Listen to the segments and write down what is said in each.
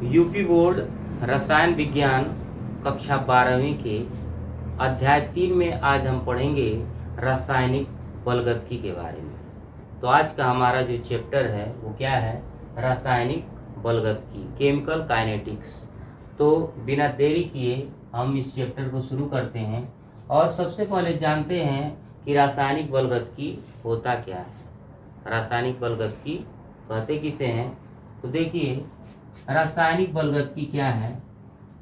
UP board रसायन विज्ञान कक्षा 12वीं के अध्याय 3 में आज हम पढ़ेंगे रासायनिक बलगतकी के बारे में। तो आज का हमारा जो चैप्टर है वो क्या है? रासायनिक बलगतकी, केमिकल काइनेटिक्स। तो बिना देरी किए हम इस चैप्टर को शुरू करते हैं और सबसे पहले जानते हैं कि रासायनिक बलगतकी होता क्या है। रासायनिक बलगतकी कहते किसे हैं? तो देखिए, रासायनिक बलगतकी क्या है?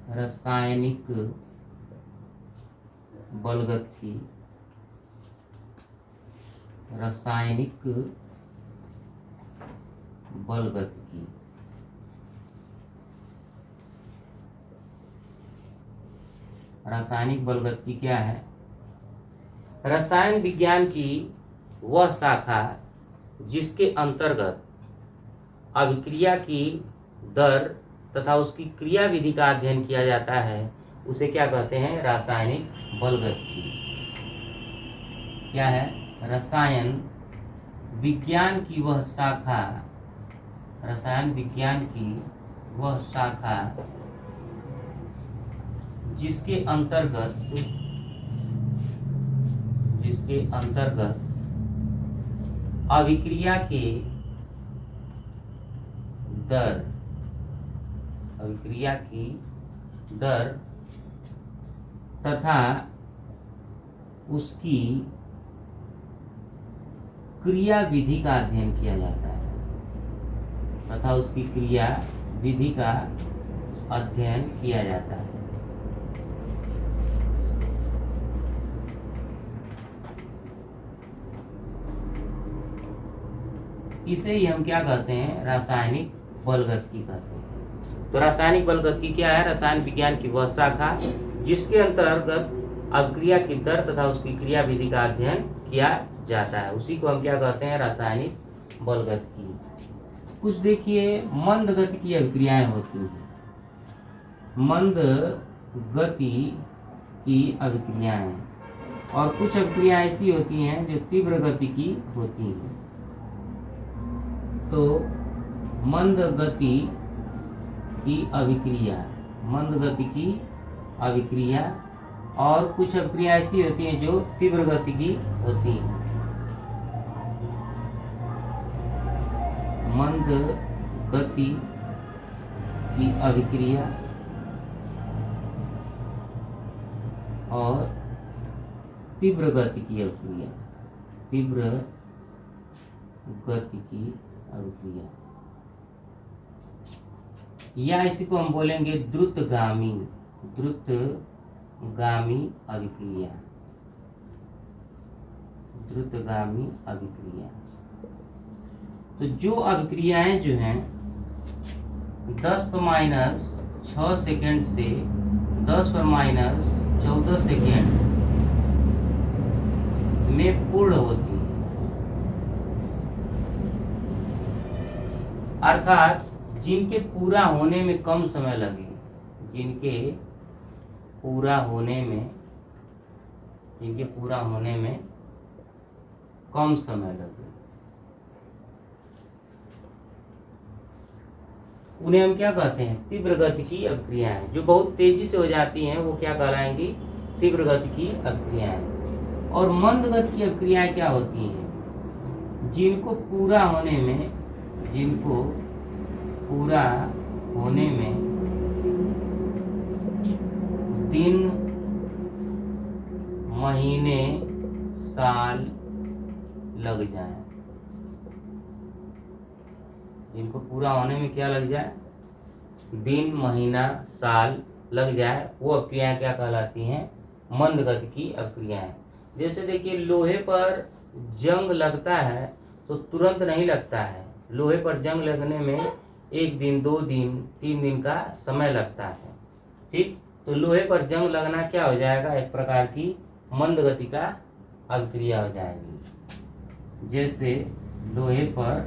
रासायनिक बलगतकी, रासायनिक बलगतकी रासायनिक बलगतकी क्या है? रसायन विज्ञान की वह शाखा जिसके अंतर्गत अभिक्रिया की दर तथा उसकी क्रिया विधि का अध्ययन किया जाता है उसे क्या कहते हैं? रासायनिक बलगतकी। क्या है? रसायन विज्ञान की वह शाखा, रसायन विज्ञान की वह शाखा जिसके अंतर्गत अभिक्रिया के दर, अभिक्रिया की दर तथा उसकी क्रिया विधि का अध्ययन किया जाता है, तथा उसकी क्रिया विधि का अध्ययन किया जाता है। इसे ही हम क्या कहते हैं? रासायनिक बलगतकी कहते हैं। तो रासायनिक बलगतकी क्या है? रसायन विज्ञान की वह शाखा जिसके अंतर्गत अभिक्रिया की दर तथा उसकी क्रिया विधि का अध्ययन किया जाता है, उसी को हम क्या कहते हैं? रासायनिक बलगतकी। कुछ देखिए, मंद गति की अभिक्रियाएं होती हैं। मंद गति की अभिक्रियाएं, और कुछ अभिक्रियाएं ऐसी होती हैं जो तीव्र गति की होती हैं। तो मंद गति की अभिक्रिया, मंद गति की अभिक्रिया, और कुछ अभिक्रिया ऐसी होती हैं जो तीव्र गति की होती हैं। मंद गति की अभिक्रिया और तीव्र गति की अभिक्रिया, तीव्र गति की अभिक्रिया, या इसी को हम बोलेंगे द्रुतगामी, द्रुतगामी अभिक्रिया, द्रुतगामी अभिक्रिया। तो जो अभिक्रियाएं जो हैं 10⁻⁶ सेकेंड से 10⁻14 सेकेंड में पूर्ण होती है, अर्थात जिनके पूरा होने में कम समय लगे, जिनके पूरा होने में कम समय लगे, उन्हें हम क्या कहते हैं? तीव्र गति की अभिक्रियाएं। जो बहुत तेजी से हो जाती हैं वो क्या कहलाएंगी? तीव्र गति की अभिक्रियाएं। और मंद गति की अभिक्रियाएं क्या होती हैं? जिनको पूरा होने में 3 महीने साल लग जाए, जिनको पूरा होने में क्या लग जाए? दिन, महीना, साल लग जाए, वो अभिक्रियाएं क्या कहलाती हैं? मंद गति की अभिक्रियाएं। जैसे देखिए, लोहे पर जंग लगता है तो तुरंत नहीं लगता है। लोहे पर जंग लगने में 1 दिन, 2 दिन, 3 दिन का समय लगता है। ठीक, तो लोहे पर जंग लगना क्या हो जाएगा? एक प्रकार की मंद गति का अभिक्रिया हो जाएगी। जैसे लोहे पर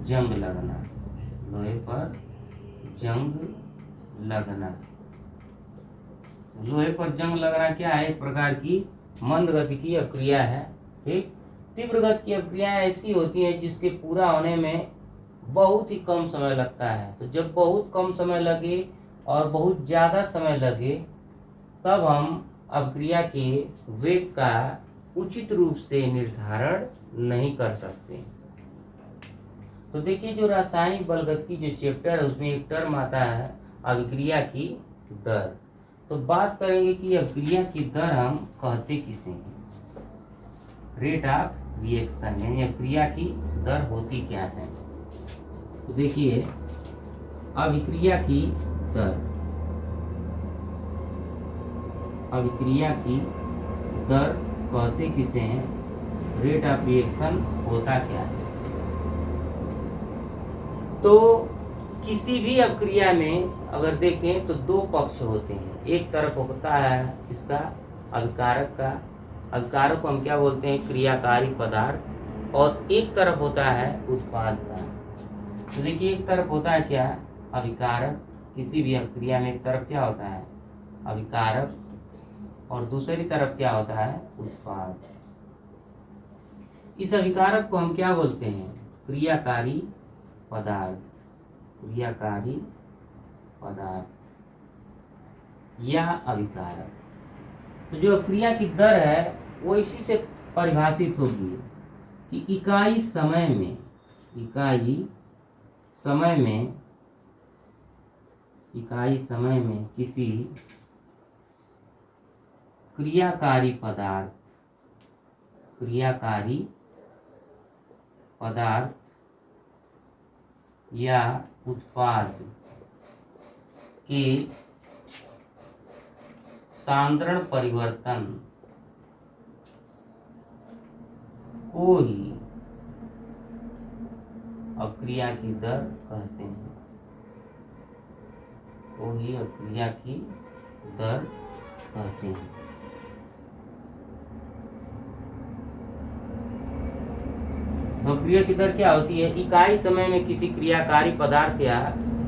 जंग लगना, लोहे पर जंग लगना, लोहे पर जंग लगना क्या है? एक प्रकार की मंद गति की अभिक्रिया है। ठीक, तीव्र गति की अभिक्रियाएं ऐसी होती हैं जिसके पूरा होने में बहुत ही कम समय लगता है। तो जब बहुत कम समय लगे और बहुत ज़्यादा समय लगे तब हम अभिक्रिया के वेग का उचित रूप से निर्धारण नहीं कर सकते। तो देखिए, जो रासायनिक बलगतिकी जो चैप्टर है उसमें एक टर्म आता है अभिक्रिया की दर। तो बात करेंगे कि अभिक्रिया की दर हम कहते किसे हैं। रेट ऑफ रिएक्शन यानी अभिक्रिया की दर होती क्या है। तो देखिए, अभिक्रिया की दर, अभिक्रिया की दर कहते किसे हैं, रेट ऑफ रिएक्शन होता क्या है। तो किसी भी अभिक्रिया में अगर देखें तो दो पक्ष होते हैं। एक तरफ होता है इसका अभिकारक का, अभिकारक को हम क्या बोलते हैं, क्रियाकारी पदार्थ, और एक तरफ होता है उत्पाद का। तो देखिए, एक तरफ होता है क्या, अभिकारक। किसी भी अभिक्रिया में एक तरफ क्या होता है, अभिकारक, और दूसरी तरफ क्या होता है, उत्पाद। इस अभिकारक को हम क्या बोलते हैं, क्रियाकारी पदार्थ, क्रियाकारी पदार्थ या अभिकारक। तो जो अभिक्रिया की दर है वो इसी से परिभाषित होगी कि इकाई समय में, इकाई समय में, इकाई समय में किसी क्रियाकारी पदार्थ, क्रियाकारी पदार्थ या उत्पाद के सांद्रण परिवर्तन को ही अभिक्रिया की दर कहते हैं, को ही अभिक्रिया की दर कहते हैं। अभिक्रिया की दर क्या होती है, इकाई समय में किसी क्रियाकारी पदार्थ या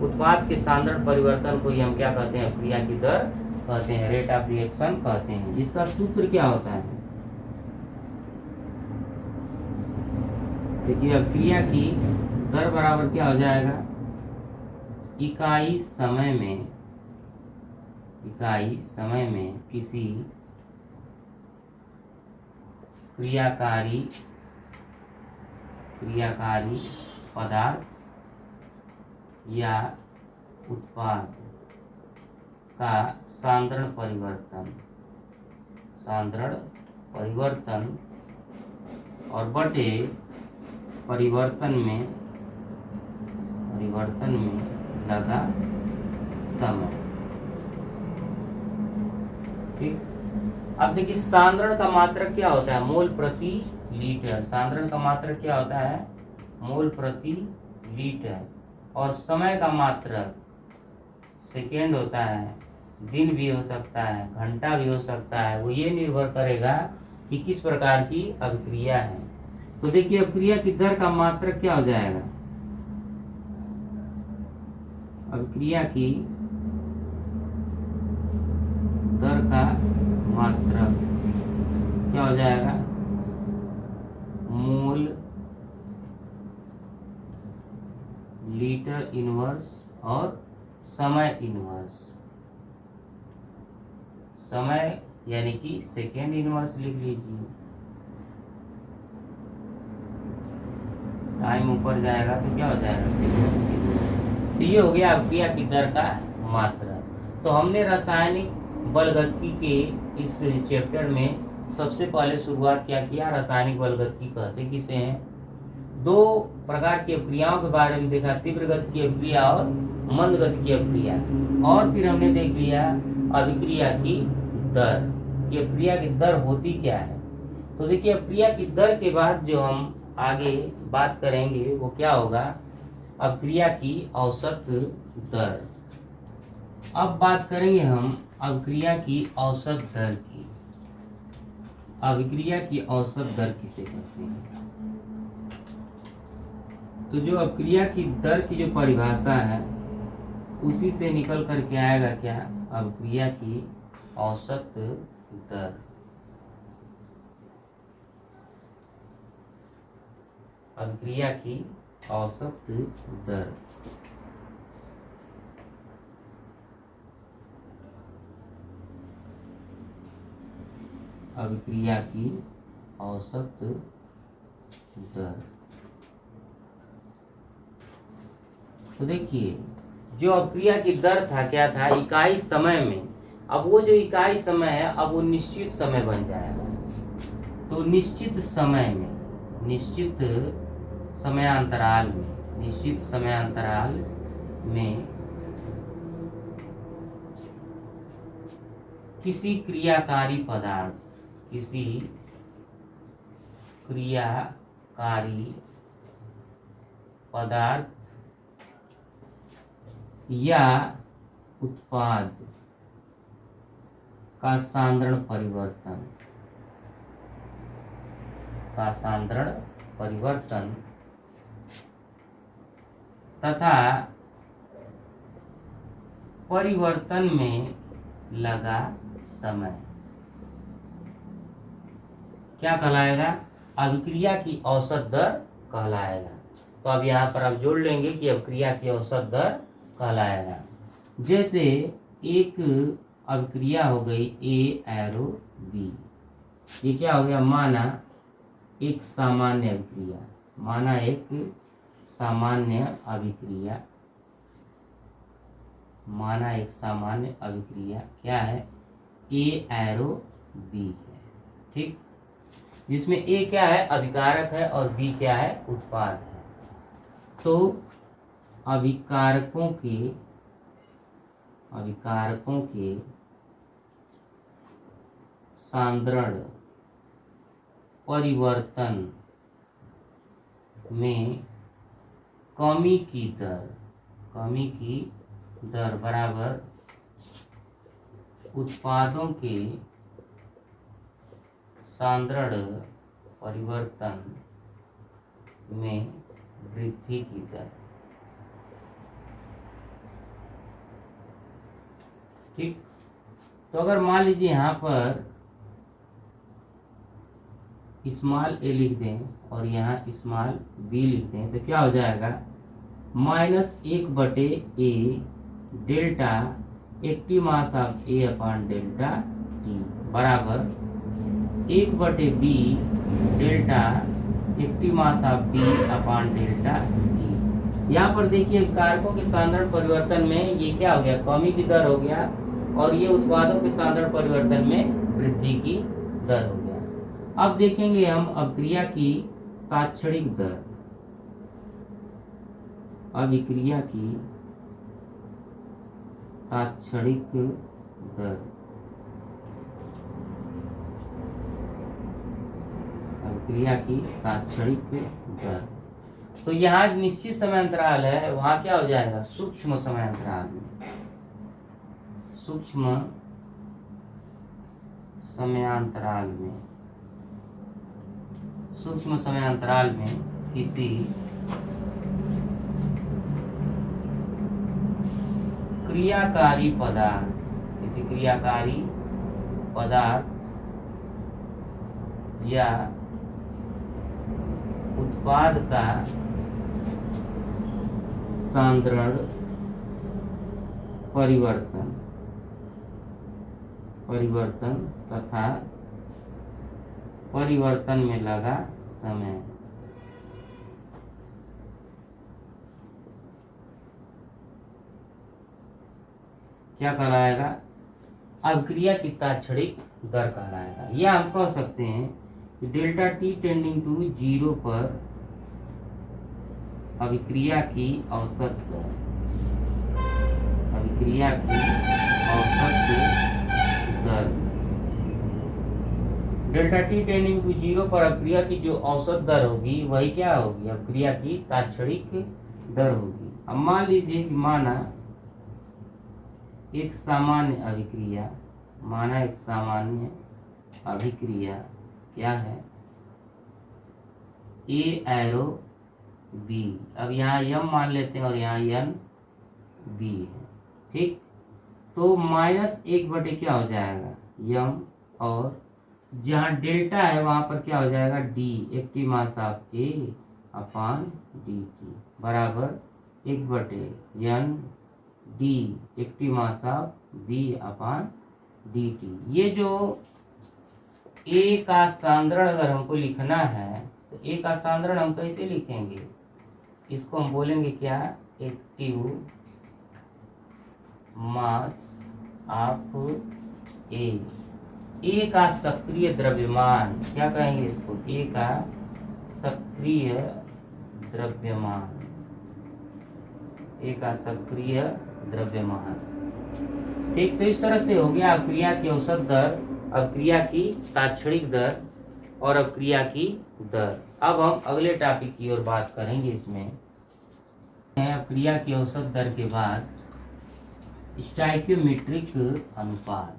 उत्पाद के सांद्रण परिवर्तन को ही हम क्या कहते हैं, अभिक्रिया की दर कहते हैं, रेट ऑफ रिएक्शन कहते हैं। इसका सूत्र क्या होता है, देखिए, अभिक्रिया की दर बराबर क्या हो जाएगा, इकाई समय में, इकाई समय में किसी क्रियाकारी, क्रियाकारी पदार्थ या उत्पाद का सांद्रण परिवर्तन, सांद्रण परिवर्तन और बटे परिवर्तन में, परिवर्तन में लगा समय। ठीक। अब देखिए, सांद्रण का मात्रक क्या होता है, मोल प्रति लीटर। सांद्रण का मात्रक क्या होता है, मोल प्रति लीटर। और समय का मात्रक सेकेंड होता है, दिन भी हो सकता है, घंटा भी हो सकता है। वो ये निर्भर करेगा कि किस प्रकार की अभिक्रिया है। तो देखिए, अभिक्रिया की दर का मात्रक क्या हो जाएगा, अभिक्रिया की दर का मात्रक क्या हो जाएगा, मोल लीटर इनवर्स और समय इनवर्स। समय यानी कि सेकेंड इनवर्स लिख लीजिए, टाइम ऊपर जाएगा तो क्या हो जाएगा, सेकेंड इनवर्स। तो ये हो गया अभिक्रिया की दर का मात्रक। तो हमने रासायनिक बलगतिकी के इस चैप्टर में सबसे पहले शुरुआत क्या किया, रासायनिक बलगतिकी कहते किसे हैं, दो प्रकार की अभिक्रियाओं के बारे में देखा, तीव्र गति की अभिक्रिया और मंद गति की अभिक्रिया। और फिर हमने देख लिया अभिक्रिया की दर, कि अभिक्रिया की दर होती क्या है। तो देखिए, अभिक्रिया की दर के बाद जो हम आगे बात करेंगे वो क्या होगा, अभिक्रिया की औसत दर। अब बात करेंगे हम अभिक्रिया की औसत दर की। अभिक्रिया की औसत दर किसे कहते हैं। तो जो अभिक्रिया की दर की जो परिभाषा है उसी से निकल कर के आएगा क्या, अभिक्रिया की औसत दर। अभिक्रिया की औसत दर। अभिक्रिया की औसत दर। तो देखिए जो अभिक्रिया की दर था क्या था, इकाई समय में। अब वो जो इकाई समय है अब वो निश्चित समय बन जाएगा। तो निश्चित समय में, निश्चित समयांतराल में किसी क्रियाकारी पदार्थ या उत्पाद का सांद्रण परिवर्तन तथा परिवर्तन में लगा समय क्या कहलाएगा, अभिक्रिया की औसत दर कहलाएगा। तो अब यहाँ पर आप जोड़ लेंगे कि अभिक्रिया की औसत दर कहलाएगा। जैसे एक अभिक्रिया हो गई ए एरो बी, ये क्या हो गया, माना एक सामान्य अभिक्रिया क्या है, ए एरो बी है, ठीक। जिसमें ए क्या है, अभिकारक है और बी क्या है, उत्पाद है। तो अभिकारकों के सांद्रण परिवर्तन में कमी की दर बराबर उत्पादों के सांद्रण परिवर्तन में वृद्धि की दर, ठीक। तो अगर मान लीजिए यहाँ पर स्मॉल ए लिख दें और यहाँ स्मॉल बी लिख दें तो क्या हो जाएगा, -1/a delta active mass of A upon delta T बराबर 1/b delta active mass of B upon delta T. यहाँ पर देखिए कारकों के सांद्रण परिवर्तन में ये क्या हो गया, कमी की दर हो गया, और ये उत्पादों के सांद्रण परिवर्तन में वृद्धि की दर हो गया। अब देखेंगे हम अभिक्रिया की तात्क्षणिक दर। अभिक्रिया की तात्क्षणिक दर, अभिक्रिया की तात्क्षणिक दर। तो यहाँ निश्चित समय अंतराल है, वहाँ क्या हो जाएगा, सूक्ष्म समय अंतराल में, सूक्ष्म समयांतराल में किसी क्रियाकारी पदार्थ या उत्पाद का सांद्रण परिवर्तन तथा परिवर्तन में लगा समय क्या कहलाएगा, अभिक्रिया की तात्क्षणिक दर कहलाएगा। यह हम कह सकते हैं कि डेल्टा टी टेंडिंग टू 0 पर अभिक्रिया की औसत दर, डेल्टा टी टेंडिंग टू 0 पर अभिक्रिया की जो औसत दर होगी वही क्या होगी, अभिक्रिया की तात्क्षणिक दर होगी। अब मान लीजिए कि माना एक सामान्य अभिक्रिया क्या है, ए एरो बी। अब यहाँ यम मान लेते हैं और यहाँ यन बी है, ठीक। तो -1/, क्या हो जाएगा, यम, और जहाँ डेल्टा है वहाँ पर क्या हो जाएगा, D active mass of A upon D T बराबर 1/n D active mass of B upon D T. ये जो ए का सांद्रण अगर हमको लिखना है तो ए का सांद्रण हम कैसे लिखेंगे? इसको हम बोलेंगे क्या? एक्टिव मास ऑफ ए। ए का सक्रिय द्रव्यमान क्या कहेंगे इसको? ए का सक्रिय द्रव्यमान, ए का सक्रिय द्रव्यमान। ठीक, तो इस तरह से हो गया अभिक्रिया की औसत दर, अभिक्रिया की तात्क्षणिक दर और अभिक्रिया की दर। अब हम अगले टॉपिक की ओर बात करेंगे। इसमें अभिक्रिया की औसत दर के बाद स्टोइकियोमेट्रिक अनुपात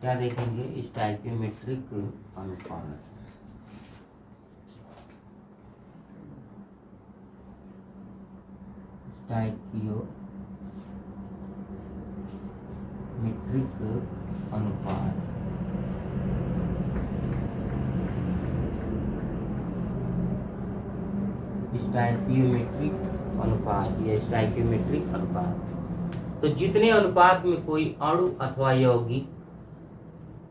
क्या देखेंगे? स्टोइकियोमेट्रिक अनुपात। स्टोइकियोमेट्रिक अनुपात स्टोइकियोमेट्रिक अनुपात या स्टोइकियोमेट्रिक अनुपात। तो जितने अनुपात में कोई अणु अथवा यौगिक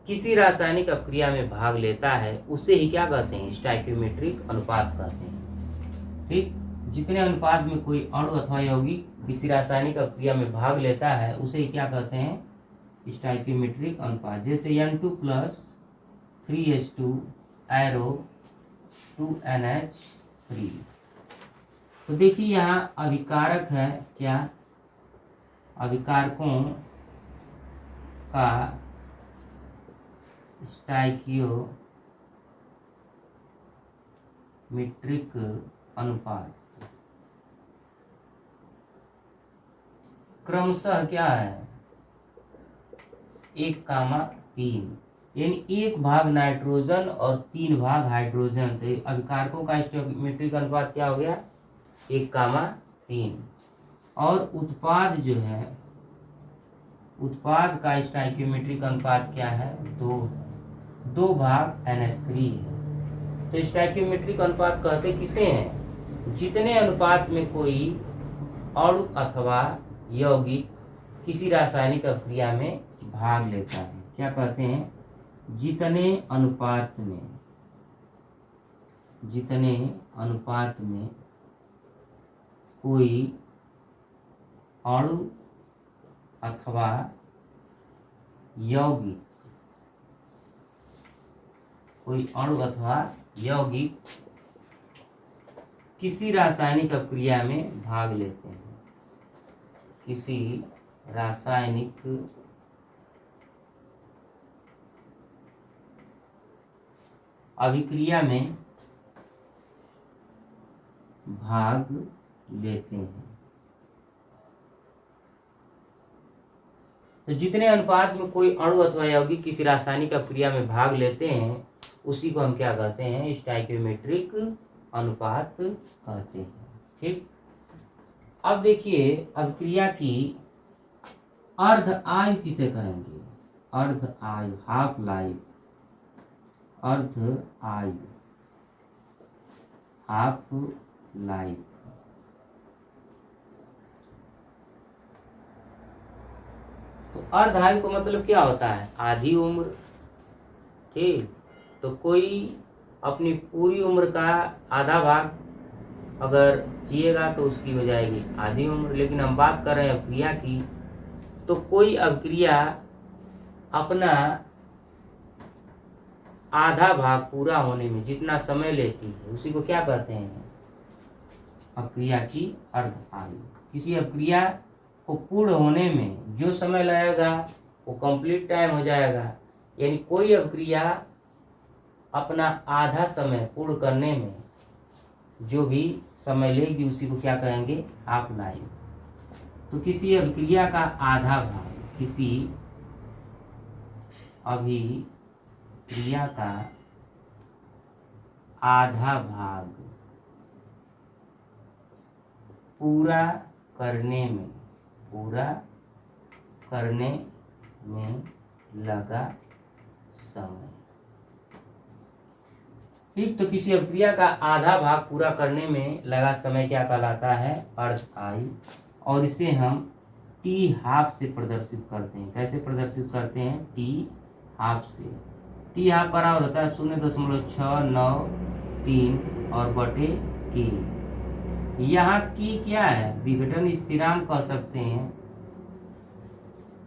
किसी रासायनिक अभिक्रिया में भाग लेता है उसे ही क्या कहते हैं? स्टोइकियोमेट्रिक अनुपात कहते हैं। ठीक, जितने अनुपात में कोई अणु अथवा यौगिक किसी रासायनिक अभिक्रिया में भाग लेता है उसे ही क्या कहते हैं? स्टोइकियोमेट्रिक अनुपात। जैसे N2 + 3H2 एरो 2NH3। तो देखिए यहाँ अभिकारक है क्या? अभिकारकों का स्टोइकियोमेट्रिक अनुपात क्रमशः क्या है? 1,3, यानी 1 भाग नाइट्रोजन और 3 भाग हाइड्रोजन। तो अभिकारकों का स्टोइकियोमेट्रिक अनुपात क्या हो गया? 1,3। और उत्पाद जो है, उत्पाद का स्टोइकियोमेट्रिक अनुपात क्या है? 2 भाग NH3 है। तो स्टोइकियोमेट्रिक अनुपात कहते किसे हैं? जितने अनुपात में कोई अणु अथवा यौगिक किसी रासायनिक अभिक्रिया में भाग लेता है, क्या कहते हैं? जितने अनुपात में कोई अणु अथवा यौगिक किसी रासायनिक अभिक्रिया में भाग लेते हैं, किसी रासायनिक अभिक्रिया में भाग लेते हैं। तो जितने अनुपात में कोई अणु अथवा यौगिक किसी रासायनिक अभिक्रिया में भाग लेते हैं उसी को हम क्या कहते हैं? स्टोइकियोमेट्रिक अनुपात कहते हैं। ठीक, अब देखिए अभिक्रिया की अर्ध आयु किसे कहेंगे? अर्ध आयु, हाफ लाइफ, अर्ध आयु, हाफ लाइफ। तो अर्ध आयु का मतलब क्या होता है? आधी उम्र। ठीक, तो कोई अपनी पूरी उम्र का आधा भाग अगर जिएगा तो उसकी हो जाएगी आधी उम्र। लेकिन हम बात कर रहे हैं अभिक्रिया की, तो कोई अभिक्रिया अपना आधा भाग पूरा होने में जितना समय लेती है उसी को क्या कहते हैं? अभिक्रिया की अर्ध आयु। किसी अभिक्रिया को पूर्ण होने में जो समय लगेगा वो कंप्लीट टाइम हो जाएगा। यानी कोई अभिक्रिया अपना आधा समय पूर्ण करने में जो भी समय लेगी उसी को क्या कहेंगे? Half life. तो किसी अभिक्रिया का आधा भाग, किसी अभिक्रिया का आधा भाग पूरा करने में लगा समय। ठीक, तो किसी अभिक्रिया का आधा भाग पूरा करने में लगा समय क्या कहलाता है? अर्ध आयु। और इसे हम टी हाफ से प्रदर्शित करते हैं। कैसे प्रदर्शित करते हैं? टी हाफ से। टी हाफ बराबर होता है 0.693 और बटे के। यहाँ की क्या है? विघटन स्थिरांक कह सकते हैं,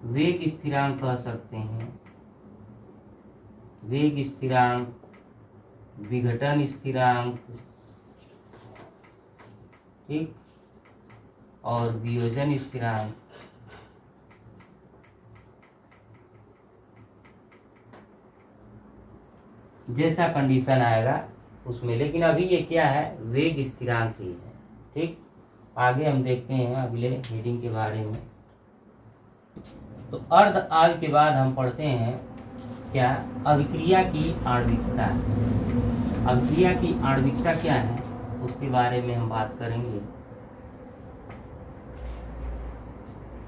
वेग स्थिरांक कह सकते हैं, वेग स्थिरांक, विघटन स्थिरांक, ठीक, और वियोजन स्थिरांक। जैसा कंडीशन आएगा उसमें, लेकिन अभी ये क्या है? वेग स्थिरांक ही है। ठीक, आगे हम देखते हैं अगले हेडिंग के बारे में। तो अर्ध आयु के बाद हम पढ़ते हैं क्या? अभिक्रिया की आणविकता। अभिक्रिया की आणविकता क्या है उसके बारे में हम बात करेंगे।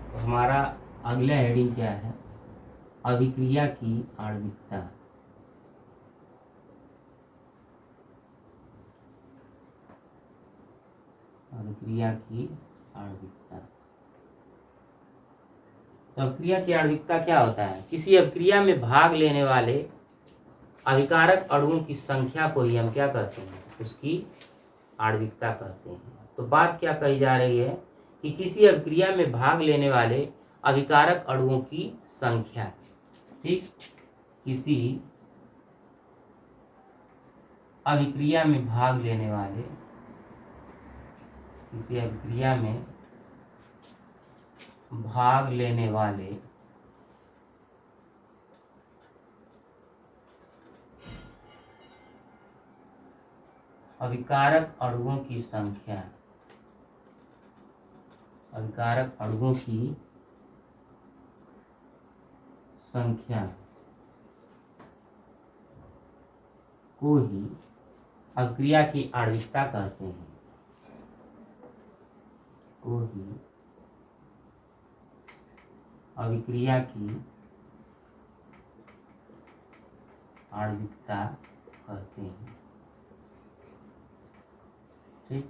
तो हमारा अगला हेडिंग क्या है? अभिक्रिया की आणविकता। अभिक्रिया की आणविकता। तो अभिक्रिया की आणविकता क्या होता है? किसी अभिक्रिया में भाग लेने वाले अभिकारक अणुओं की संख्या को ही हम क्या कहते हैं? उसकी आणविकता कहते हैं। तो बात क्या कही जा रही है कि किसी अभिक्रिया में भाग लेने वाले अभिकारक अणुओं की संख्या, ठीक, किसी अभिक्रिया में भाग लेने वाले, किसी अभिक्रिया में भाग लेने वाले अभिकारक अणुओं की संख्या, अभिकारक अणुओं की संख्या को ही अभिक्रिया की आणविकता कहते हैं, को ही अभिक्रिया की आणविकता कहते हैं। ठीक,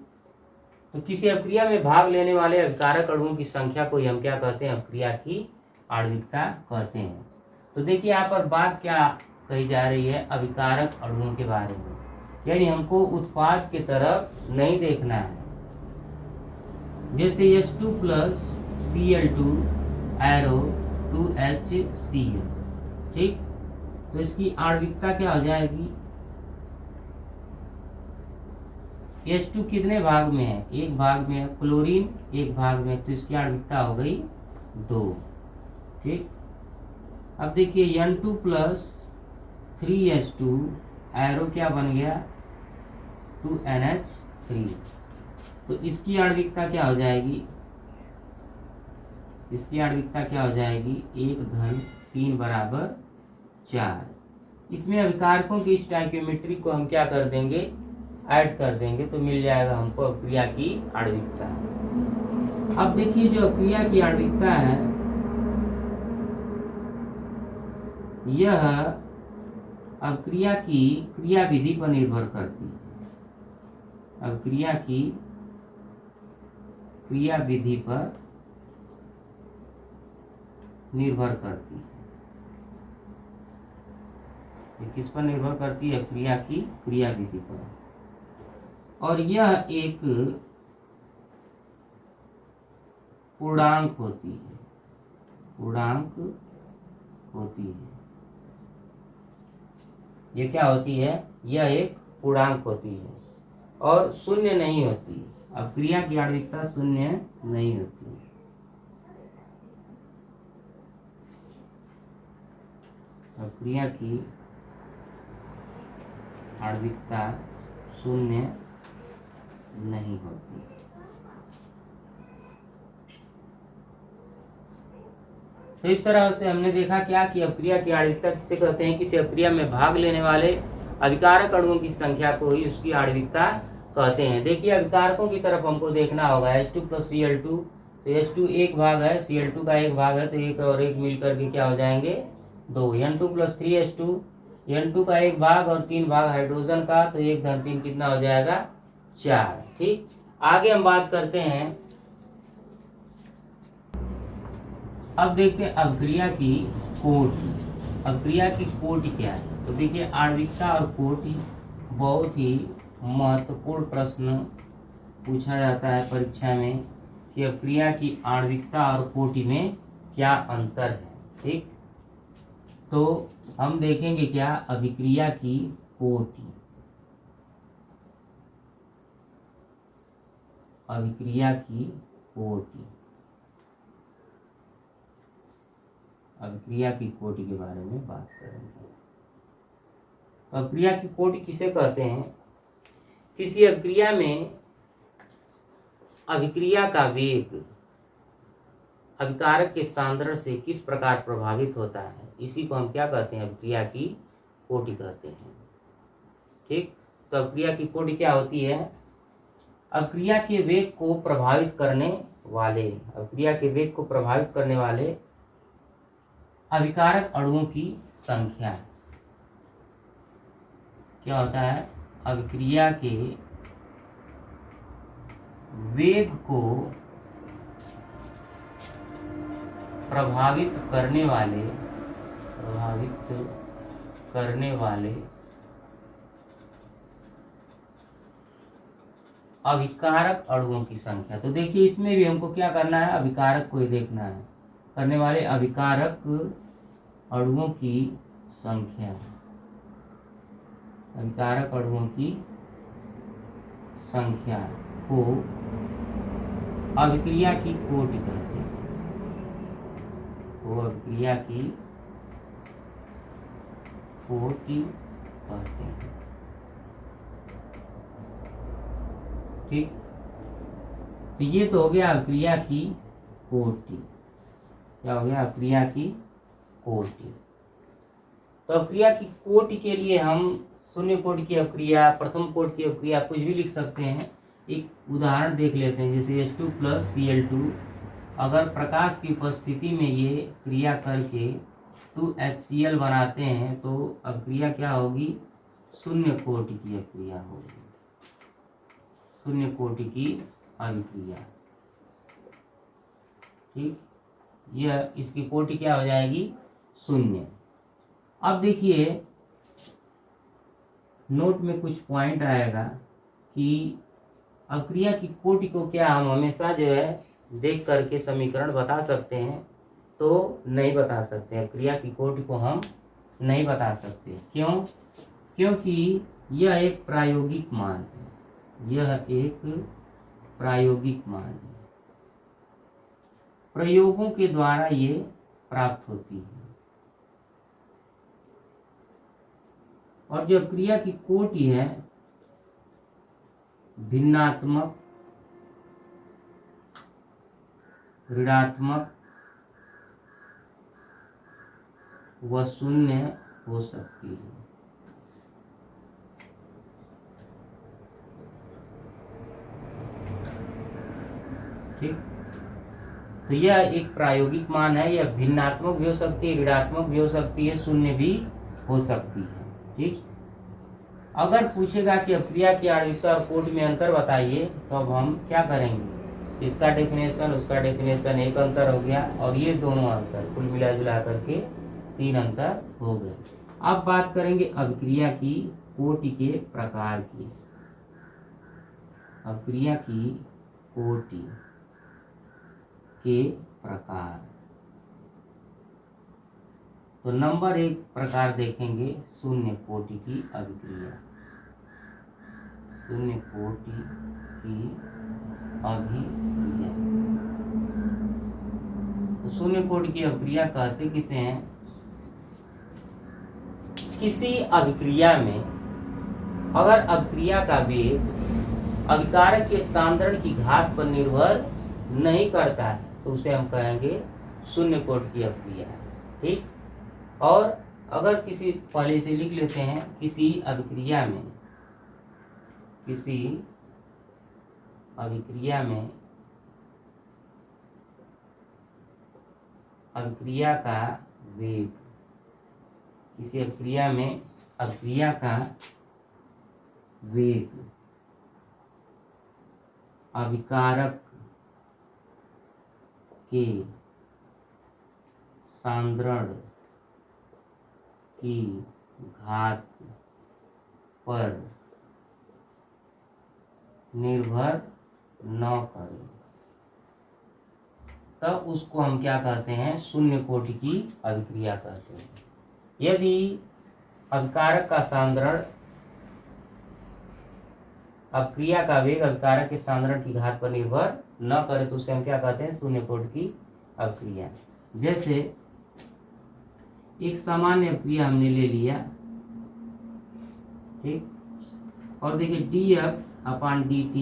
तो किसी अभिक्रिया में भाग लेने वाले अभिकारक अणुओं की संख्या को ही हम क्या कहते हैं? अभिक्रिया की आणविकता कहते हैं। तो देखिए यहाँ पर बात क्या कही जा रही है? अभिकारक अणुओं के बारे में, यानी हमको उत्पाद की तरफ नहीं देखना है। जैसे H2 + Cl2 एरो 2HCl, ठीक, तो इसकी आणविकता क्या हो जाएगी? H2 कितने भाग में है? एक भाग में है। क्लोरीन एक भाग में, तो इसकी आणविकता हो गई 2। ठीक, अब देखिए N2 + 3H2 एरो क्या बन गया? 2NH3, तो इसकी आणविकता क्या हो जाएगी? इसकी आणविकता क्या हो जाएगी? 1-3 = 4। इसमें अभिकारकों की स्टोइकियोमेट्री को हम क्या कर देंगे? ऐड कर देंगे, तो मिल जाएगा हमको अभिक्रिया की आणविकता। अब देखिए जो अभिक्रिया की आणविकता है, यह अभिक्रिया की क्रियाविधि पर निर्भर करती है। अभिक्रिया की क्रियाविधि पर निर्भर करती है। ये किस पर निर्भर करती है? अभिक्रिया की क्रियाविधि पर। और यह एक पूर्णांक होती है, पूर्णांक होती है। ये क्या होती है? यह एक पूर्णांक होती है और शून्य नहीं होती। अभिक्रिया की आणविकता शून्य नहीं होती। अभिक्रिया की आणविकता शून्य नहीं होती। तो इस तरह से हमने देखा क्या कि अभिक्रिया की आणविकता किसे कहते हैं? किसी अभिक्रिया में भाग लेने वाले अभिकारक अणुओं की संख्या को ही उसकी आणविकता कहते हैं। देखिए अभिकारकों की तरफ हमको देखना होगा। H2 + Cl2, तो H2 एक भाग है, Cl2 का एक भाग है, तो एक और एक मिल करके क्या हो जाएंगे? 2। N2 + 3H2 N2 का 1 भाग और 3 भाग हाइड्रोजन का, तो 1 धन 3 कितना हो जाएगा 4। ठीक, आगे हम बात करते हैं। अब देखते हैं अभिक्रिया की कोटि। अभिक्रिया की कोटि क्या है? तो देखिए, आणविकता और कोटि बहुत ही महत्वपूर्ण प्रश्न पूछा जाता है परीक्षा में कि अभिक्रिया की आणविकता और कोटि में क्या अंतर है। ठीक, तो हम देखेंगे क्या अभिक्रिया की कोटि। अभिक्रिया की कोटि, अभिक्रिया की कोटि के बारे में बात करेंगे। अभिक्रिया की कोटि किसे कहते हैं? किसी अभिक्रिया में अभिक्रिया का वेग अभिकारक के सांद्रण से किस प्रकार प्रभावित होता है, इसी को हम क्या कहते हैं? अभिक्रिया की कोटि कहते हैं। ठीक, तो अभिक्रिया की कोटि क्या होती है? अभिक्रिया के वेग को प्रभावित करने वाले, अभिक्रिया के वेग को प्रभावित करने वाले अभिकारक अणुओं की संख्या। क्या होता है? अभिक्रिया के वेग को प्रभावित करने वाले अभिकारक अणुओं की संख्या। तो देखिए, इसमें भी हमको क्या करना है? अभिकारक को ही देखना है। करने वाले अभिकारक अणुओं की संख्या, अभिकारक अणुओं की संख्या को अभिक्रिया की कोटि कहते हैं। को अभिक्रिया की कोटि कहते हैं। ठीक, तो ये तो हो गया अभिक्रिया की कोटि। क्या हो गया? अभिक्रिया की कोटि। तो अभिक्रिया की कोटि के लिए हम शून्य कोटि की अभिक्रिया, प्रथम कोटि की अभिक्रिया कुछ भी लिख सकते हैं। एक उदाहरण देख लेते हैं, जैसे H2 + Cl2, अगर प्रकाश की उपस्थिति में ये क्रिया करके 2HCl बनाते हैं तो अभिक्रिया क्या होगी? शून्य कोटि की अभिक्रिया होगी। शून्य कोटि की अभिक्रिया। ठीक, यह इसकी कोटि क्या हो जाएगी? शून्य। अब देखिए, नोट में कुछ पॉइंट आएगा कि अभिक्रिया की कोटि को क्या हम हमेशा जो है देख करके समीकरण बता सकते हैं? तो नहीं बता सकते। अभिक्रिया की कोटि को हम नहीं बता सकते। क्यों? क्योंकि यह एक प्रायोगिक मान है। यह एक प्रायोगिक मान है, प्रयोगों के द्वारा ये प्राप्त होती है। और जो अभिक्रिया की कोटि है, भिन्नात्मक, ऋणात्मक व शून्य हो सकती है। ठीक, तो यह एक प्रायोगिक मान है। यह भिन्नात्मक भी हो सकती है, ऋणात्मक भी हो सकती है, शून्य भी हो सकती है। ठीक, अगर पूछेगा कि अभिक्रिया की आणविकता और कोटि में अंतर बताइए, तो अब हम क्या करेंगे? इसका डेफिनेशन, उसका डेफिनेशन, एक अंतर हो गया, और ये दोनों अंतर कुल मिला जुला करके 3 अंतर हो गए। अब बात करेंगे अभिक्रिया की कोटि के प्रकार की। अभिक्रिया की कोटि के प्रकार। तो नंबर 1 प्रकार देखेंगे, शून्य कोटि की अभिक्रिया। शून्य कोटि की अभिक्रिया। तो शून्य कोटि की अभिक्रिया कहते किसे हैं? किसी अभिक्रिया में अगर अभिक्रिया का वेग अभिकारक के सांद्रण की घात पर निर्भर नहीं करता है, तो उसे हम कहेंगे शून्य कोटि की अभिक्रिया। ठीक, और अगर किसी, पहले से लिख लेते हैं, किसी अभिक्रिया में अभिक्रिया का वेग, किसी अभिक्रिया में अभिक्रिया का वेग अभिकारक के सांद्रण की घात पर निर्भर न करे, तब उसको हम क्या कहते हैं, शून्य कोटि की अभिक्रिया कहते हैं। यदि अभिकारक का सांद्रण, अभिक्रिया का वेग अभिकारक के सांद्रण की घात पर निर्भर न करे तो उसे हम क्या कहते हैं, शून्य कोटि की अभिक्रिया। जैसे एक सामान्य अभिक्रिया हमने ले लिया, ठीक, और देखिए dx/dt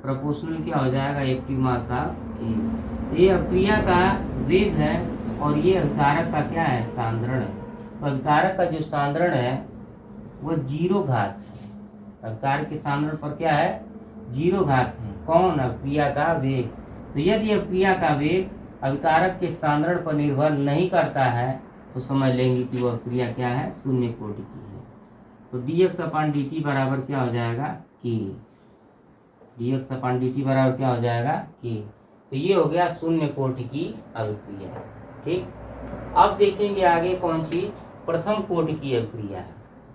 प्रोपोर्शनल क्या हो जाएगा, एक्टिव मास ऑफ ए। ये अभिक्रिया का वेग है और ये अभिकारक का क्या है, सांद्रण है। तो अभिकारक का जो सांद्रण है वो 0 घात है। अभिकारक के सांद्रण पर क्या है, 0 घात है। कौन, अभिक्रिया का वेग। तो यदि अभिक्रिया का वेग अभिकारक के सांद्रण पर निर्भर नहीं करता है तो समझ लेंगे कि वह अभिक्रिया क्या है, शून्य कोटि की है। तो dx/dt बराबर क्या हो जाएगा, k। dx/dt बराबर क्या हो जाएगा, k। तो ये हो गया शून्य कोटि की अभिक्रिया। ठीक, अब देखेंगे आगे कौन सी, प्रथम कोटि की अभिक्रिया।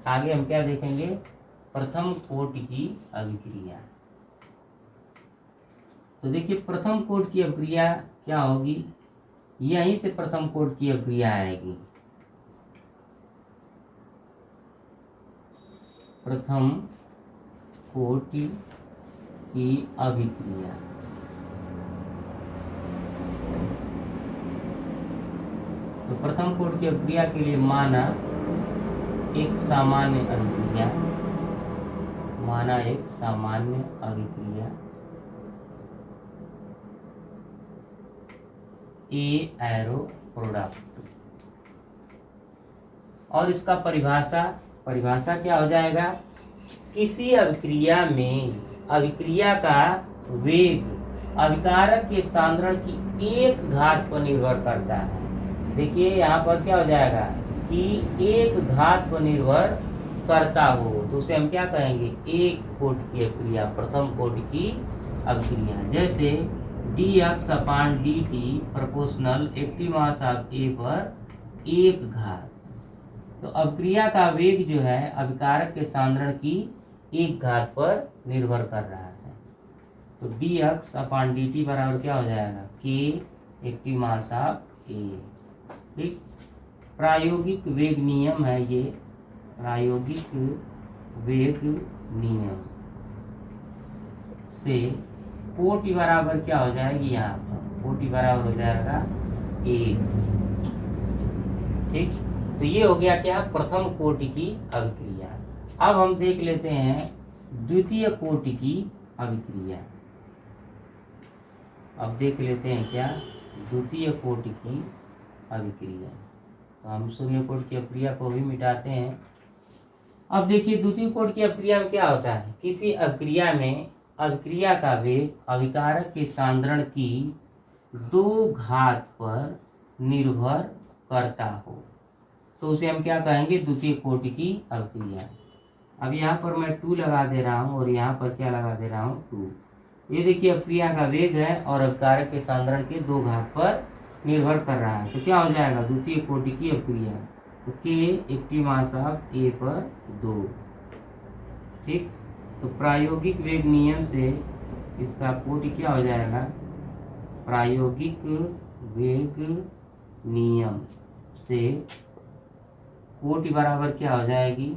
आगे हम क्या देखेंगे, प्रथम कोटि की अभिक्रिया। तो देखिए प्रथम कोटि की अभिक्रिया क्या होगी, यहीं से प्रथम कोटि की अभिक्रिया आएगी। प्रथम कोटि की अभिक्रिया, तो प्रथम कोटि की अभिक्रिया के लिए माना एक सामान्य अभिक्रिया, माना एक सामान्य अभिक्रिया ए एरो प्रोडक्ट, और इसका परिभाषा क्या हो जाएगा, किसी अभिक्रिया में अभिक्रिया का वेग अभिकारक के सांद्रण की 1 घात पर निर्भर करता है। देखिए यहाँ पर क्या हो जाएगा कि 1 घात पर निर्भर करता हो तो उसे हम क्या कहेंगे, एक कोटि की अभिक्रिया, प्रथम कोटि की अभिक्रिया। जैसे dx/dt proportional active mass of A पर 1 घात। तो अभिक्रिया का वेग जो है अभिकारक के सांद्रण की 1 घात पर निर्भर कर रहा है। तो dx/dt बराबर क्या हो जाएगा, k एक्टिव मास ऑफ ए। ठीक, प्रायोगिक वेग नियम है ये, प्रायोगिक वेग नियम से कोटि बराबर क्या हो जाएगी, यहाँ पर कोटि बराबर हो जाएगा 1। ठीक, तो ये हो गया क्या, प्रथम कोटि की अभिक्रिया। अब हम देख लेते हैं द्वितीय कोटि की अभिक्रिया। अब देख लेते हैं क्या, द्वितीय कोटि की अभिक्रिया। तो हम शून्य कोटि की अभिक्रिया को भी मिटाते हैं। अब देखिए द्वितीय कोटि की अभिक्रिया में क्या होता है, किसी अभिक्रिया में अभिक्रिया का वेग अभिकारक के सांद्रण की 2 घात पर निर्भर करता हो तो उसे हम क्या कहेंगे, द्वितीय कोटि की अभिक्रिया। अब यहाँ पर मैं 2 लगा दे रहा हूँ और यहाँ पर क्या लगा दे रहा हूँ, 2। ये देखिए अभिक्रिया का वेग है और अभिकारक के सांद्रण के 2 घात पर निर्भर कर रहा है, तो क्या हो जाएगा, द्वितीय कोटि की अभिक्रिया। तो k active mass of A पर 2। ठीक, तो प्रायोगिक वेग नियम से इसका कोटि क्या हो जाएगा, प्रायोगिक वेग नियम से कोटि बराबर क्या हो जाएगी,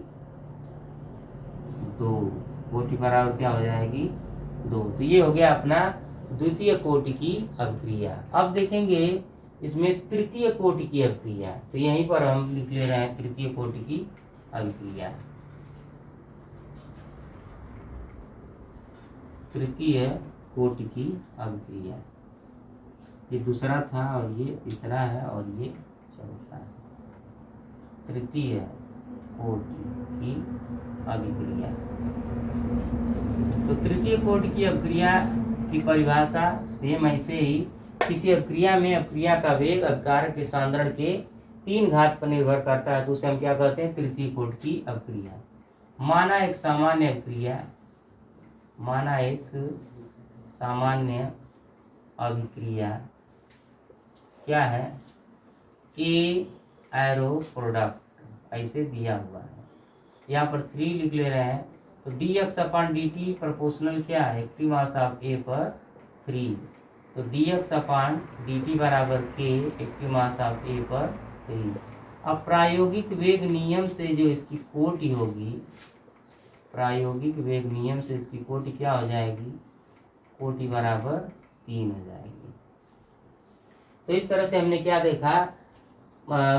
2। कोटि बराबर क्या हो जाएगी, 2। तो ये हो गया अपना द्वितीय कोटि की अभिक्रिया। अब देखेंगे इसमें तृतीय कोटि की अभिक्रिया। तो यहीं पर हम लिख ले रहे हैं तृतीय कोटि की अभिक्रिया। तृतीय कोटि की अभिक्रिया, ये दूसरा था और ये तीसरा है और ये चौथा है। तृतीय कोटि की अभिक्रिया, तो तृतीय कोटि की अभिक्रिया की परिभाषा सेम ऐसे ही, किसी अभिक्रिया में अभिक्रिया का वेग अभिकारक के सांद्रण के 3 घात पर निर्भर करता है तो उसे हम क्या कहते हैं, तृतीय कोटि की अभिक्रिया। माना एक सामान्य अभिक्रिया, माना एक सामान्य अभिक्रिया क्या है, ए एरो प्रोडक्ट ऐसे दिया हुआ है, यहाँ पर 3 लिख ले रहे हैं तो dx/dt प्रोपोर्शनल क्या है, एक्टिव मास ऑफ ए पर 3, तो dx/dt बराबर k active mass of A पर 3। अब प्रायोगिक वेग नियम से जो इसकी कोटि होगी, प्रायोगिक वेग नियम से इसकी कोटि क्या हो जाएगी, कोटि बराबर 3 हो जाएगी। तो इस तरह से हमने क्या देखा,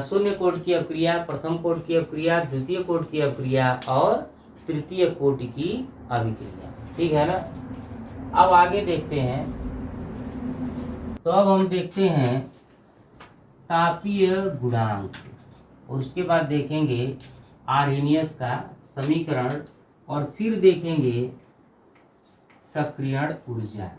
शून्य कोटि की अभिक्रिया, प्रथम कोटि की अभिक्रिया, द्वितीय कोटि की अभिक्रिया और तृतीय कोटि की अभिक्रिया। ठीक है ना। अब आगे देखते हैं, तो अब हम देखते हैं तापीय गुणांक, उसके बाद देखेंगे आर्हेनियस का समीकरण और फिर देखेंगे सक्रियण ऊर्जा।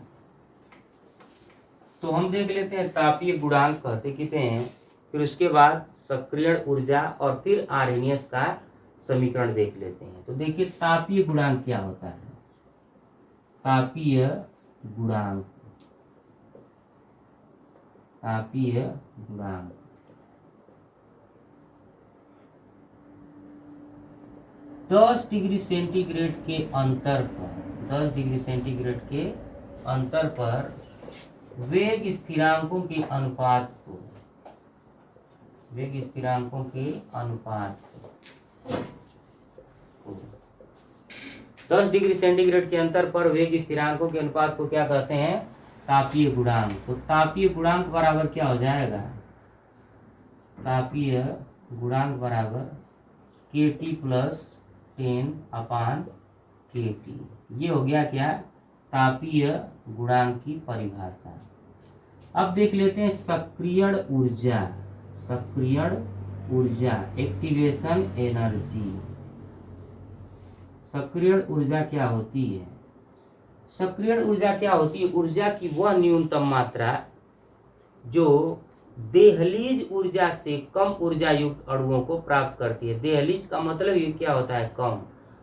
तो हम देख लेते हैं तापीय गुणांक कहते किसे हैं, फिर उसके बाद सक्रियण ऊर्जा और फिर आर्हेनियस का समीकरण देख लेते हैं। तो देखिए तापीय गुणांक क्या होता है, तापीय गुणांक, तापीय गुणांक 10 डिग्री सेंटीग्रेड के अंतर पर, 10 डिग्री सेंटीग्रेड के अंतर पर वेग स्थिरांकों के अनुपात को, वेग स्थिरांकों के अनुपात को 10 डिग्री सेंटीग्रेड के अंतर पर वेग स्थिरांकों के अनुपात को क्या कहते हैं, तापीय गुणांक। तो तापीय गुणांक बराबर क्या हो जाएगा, तापीय गुणांक बराबर kT + 10/kT। ये हो गया क्या, तापीय गुणांक की परिभाषा। अब देख लेते हैं सक्रियण ऊर्जा, सक्रियण ऊर्जा एक्टिवेशन एनर्जी। सक्रियण ऊर्जा क्या होती है, सक्रियण ऊर्जा क्या होती है, ऊर्जा की वह न्यूनतम मात्रा जो देहलीज ऊर्जा से कम ऊर्जा युक्त अणुओं को प्राप्त करती है। देहलीज का मतलब ये क्या होता है, कम,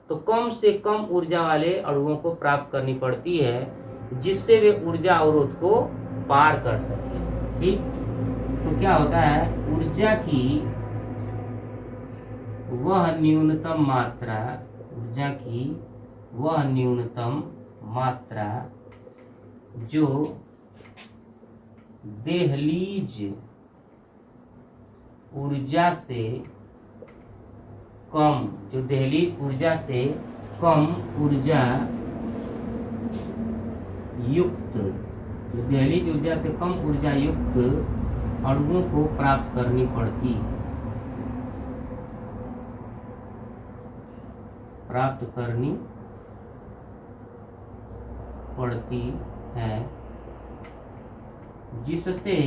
तो कम से कम ऊर्जा वाले अणुओं को प्राप्त करनी पड़ती है जिससे वे ऊर्जा अवरोध को पार कर सके। ठीक, तो क्या होता है, ऊर्जा की वह न्यूनतम मात्रा, ऊर्जा की वह न्यूनतम मात्रा जो देहलीज ऊर्जा से कम, जो देहलीज ऊर्जा से कम ऊर्जा युक्त, जो देहलीज ऊर्जा से कम ऊर्जा युक्त अणुओं को प्राप्त करनी पड़ती है, प्राप्त करनी पड़ती है, जिससे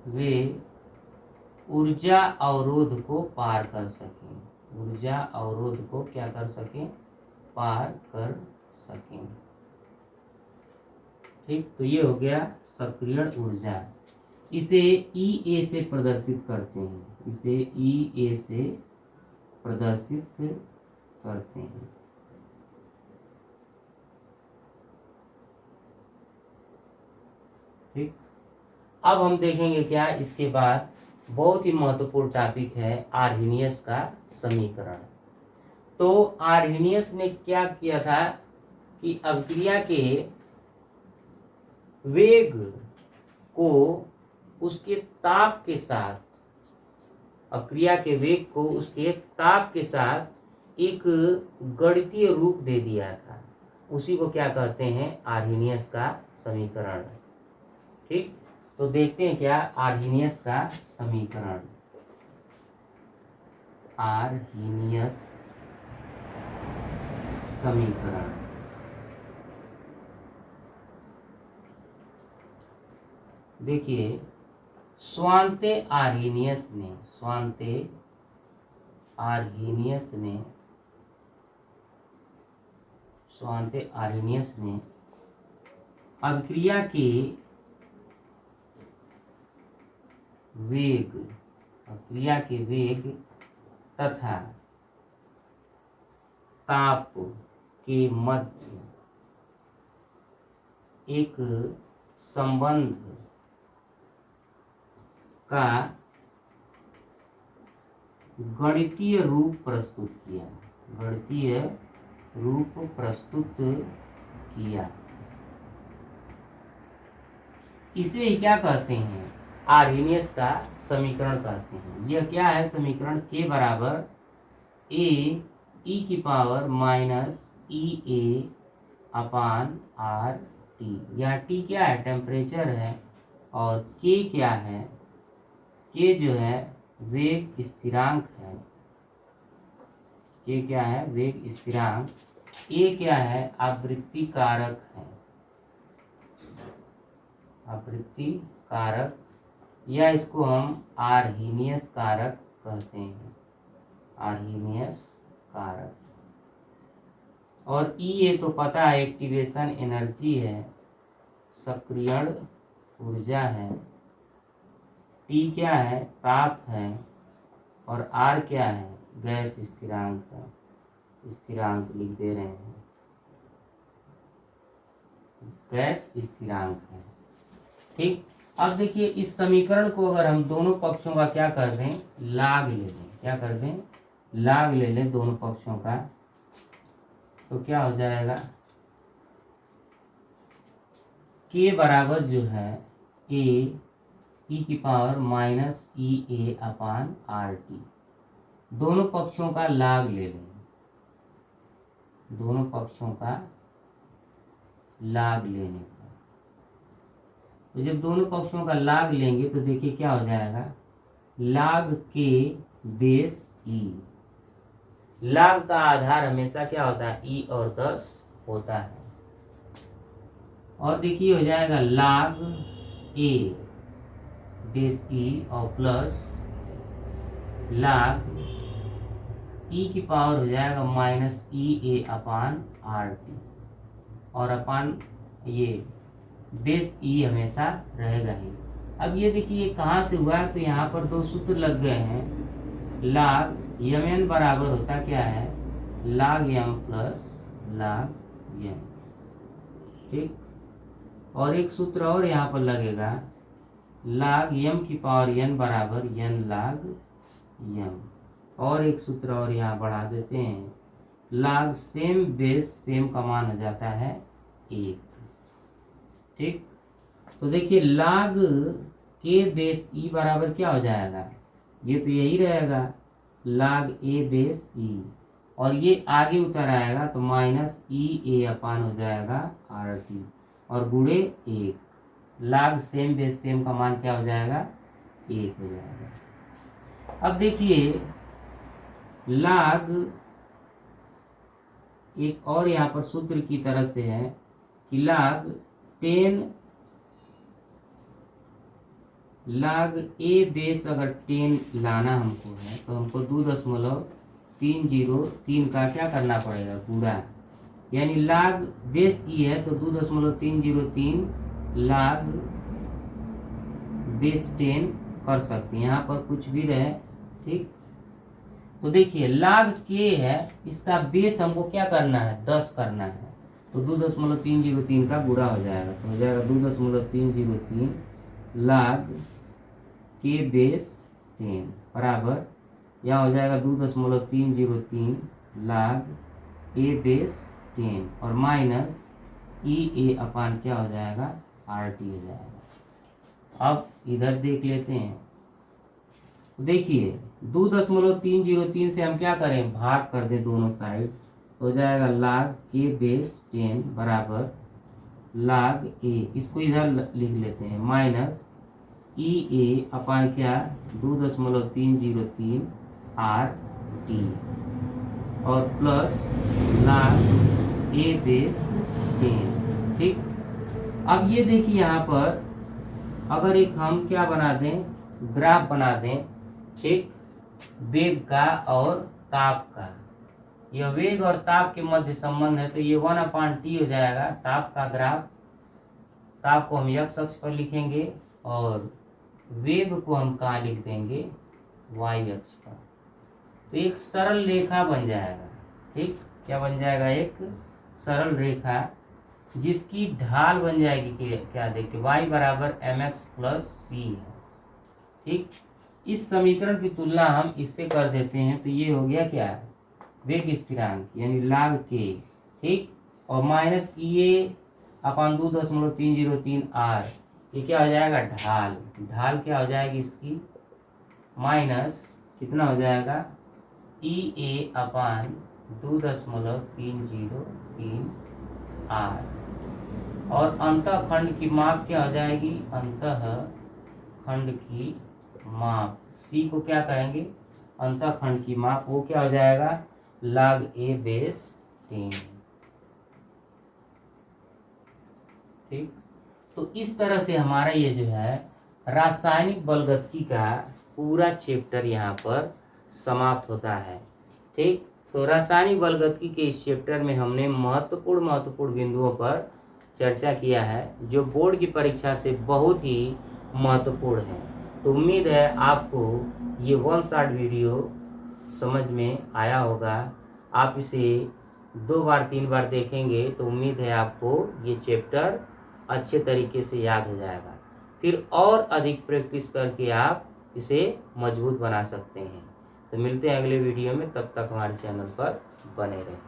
वे ऊर्जा अवरोध को पार कर सकें, ऊर्जा अवरोध को क्या कर सकें, पार कर सकें। ठीक, तो ये हो गया सक्रियण ऊर्जा। इसे EA से प्रदर्शित करते हैं, इसे EA से प्रदर्शित करते हैं। ठीक, अब हम देखेंगे क्या, इसके बाद बहुत ही महत्वपूर्ण टॉपिक है आर्हेनियस का समीकरण। तो आर्हेनियस ने क्या किया था कि अभिक्रिया के वेग को उसके ताप के साथ, अभिक्रिया के वेग को उसके ताप के साथ एक गणितीय रूप दे दिया था, उसी को क्या कहते हैं, आर्हेनियस का समीकरण। ठीक, तो देखते हैं क्या आर्हेनियस का समीकरण, आर्हेनियस समीकरण। देखिए स्वांते आर्हेनियस ने, स्वांते आर्हेनियस ने, स्वांते आर्हेनियस ने अभिक्रिया के वेग और क्रिया के वेग तथा ताप के मध्य एक संबंध का गणितीय रूप प्रस्तुत किया। गणितीय रूप प्रस्तुत किया। इसे ही क्या कहते हैं? आर्हेनियस का समीकरण कहते हैं। यह क्या है समीकरण? के बराबर ए ई की पावर माइनस ई ए अपान आर टी। यह टी क्या है? टेम्परेचर है। और के क्या है? के जो है वेग स्थिरांक है। के क्या है? वेग स्थिरांक। ए क्या है? आवृत्ति कारक है। आवृत्ति कारक, या इसको हम आर्हेनियस कारक कहते हैं। आर्हेनियस कारक। और ई ए तो पता है एक्टिवेशन एनर्जी है, सक्रियण ऊर्जा है। टी क्या है? ताप है। और आर क्या है? गैस स्थिरांक है। स्थिरांक लिख दे रहे हैं, गैस स्थिरांक है। ठीक। अब देखिए इस समीकरण को अगर हम दोनों पक्षों का क्या कर दें? लाग ले लें। क्या कर दें? लाग ले लें दोनों पक्षों का, तो क्या हो जाएगा? के बराबर जो है ए ई की पावर माइनस ई ए अपान आर टी। दोनों पक्षों का लाग ले लें। दोनों पक्षों का लाग लेने का, तो जब दोनों पक्षों का लाग लेंगे तो देखिए क्या हो जाएगा? लाग के बेस ई। लाग का आधार हमेशा क्या होता है? ई और 10 होता है। और देखिए हो जाएगा लाग ए बेस ई और प्लस लाग ई की पावर हो जाएगा माइनस ई ए अपान आर टी। और अपान ये बेस ई हमेशा रहेगा ही। अब ये देखिए कहाँ से हुआ है? तो यहाँ पर दो सूत्र लग गए हैं। लाग यम एन बराबर होता क्या है? लाग यम प्लस लाग यम। ठीक। और एक सूत्र और यहाँ पर लगेगा, लाग यम की पावर एन बराबर एन लाग यम। और एक सूत्र और यहाँ बढ़ा देते हैं, लाग सेम बेस सेम का मान हो जाता है 1। ठीक। तो देखिए लाग के बेस ई बराबर क्या हो जाएगा? ये तो यही रहेगा, लाग ए बेस ई। और ये आगे उतर आएगा तो माइनस ई ए अपान हो जाएगा आर टी और गुणे 1। लाग सेम बेस सेम का मान क्या हो जाएगा? 1 हो जाएगा। अब देखिए लाग एक और यहाँ पर सूत्र की तरह से है कि लाग 10 लाग ए बेस अगर 10 लाना हमको है तो हमको 2.303 का क्या करना पड़ेगा? गुणा। यानी लाग बेस ई है तो 2.303 लाग बेस 10 कर सकते हैं, यहाँ पर कुछ भी रहे। ठीक। तो देखिए लाग के है, इसका बेस हमको क्या करना है? 10 करना है, तो 2.303 का गुणा हो जाएगा, तो हो जाएगा 2.303 लाग के बेस 10 बराबर, यहाँ हो जाएगा 2.303 लाग ए बेस 10 और माइनस ई ए अपान क्या हो जाएगा? आर टी हो जाएगा। अब इधर देख लेते हैं। देखिए 2.303 से हम क्या करें? भाग कर दें दोनों साइड, हो जाएगा लाग के बेस 10 बराबर लाग ए, इसको इधर लिख लेते हैं, माइनस ई ए अपान क्या? 2.303 आर टी और प्लस लाग ए बेस 10। ठीक। अब ये देखिए यहाँ पर अगर एक हम क्या बना दें? ग्राफ बना दें। ठीक। वेग का और ताप का, यह वेग और ताप के मध्य संबंध है, तो ये 1/T हो जाएगा ताप का ग्राफ। ताप को हम x अक्ष पर लिखेंगे और वेग को हम कहाँ लिख देंगे, वाई अक्ष पर। तो एक सरल रेखा बन जाएगा। ठीक, क्या बन जाएगा, एक सरल रेखा जिसकी ढाल बन जाएगी क्या देखिए, y बराबर mx प्लस सी है। ठीक, इस समीकरण की तुलना हम इससे कर देते हैं तो ये हो गया क्या, वेग स्थिरांक यानी log k। ठीक, और माइनस EA अपान 2.303 r, ये क्या हो जाएगा, ढाल। ढाल क्या हो जाएगी इसकी, माइनस कितना हो जाएगा, EA अपान 2.303 r। और अंतः खंड की माप क्या हो जाएगी, अंतः खंड की माप, सी को क्या कहेंगे, अंतः खंड की माप, वो क्या हो जाएगा, log a बेस 3। ठीक, तो इस तरह से हमारा ये जो है रासायनिक बलगतिकी का पूरा चैप्टर यहाँ पर समाप्त होता है। ठीक, तो रासायनिक बलगतिकी के इस चैप्टर में हमने महत्वपूर्ण बिंदुओं पर चर्चा किया है जो बोर्ड की परीक्षा से बहुत ही महत्वपूर्ण है। तो उम्मीद है आपको ये 1 शॉट वीडियो समझ में आया होगा। आप इसे 2 बार 3 बार देखेंगे तो उम्मीद है आपको ये चैप्टर अच्छे तरीके से याद हो जाएगा। फिर और अधिक प्रैक्टिस करके आप इसे मजबूत बना सकते हैं। तो मिलते हैं अगले वीडियो में, तब तक हमारे चैनल पर बने रहें।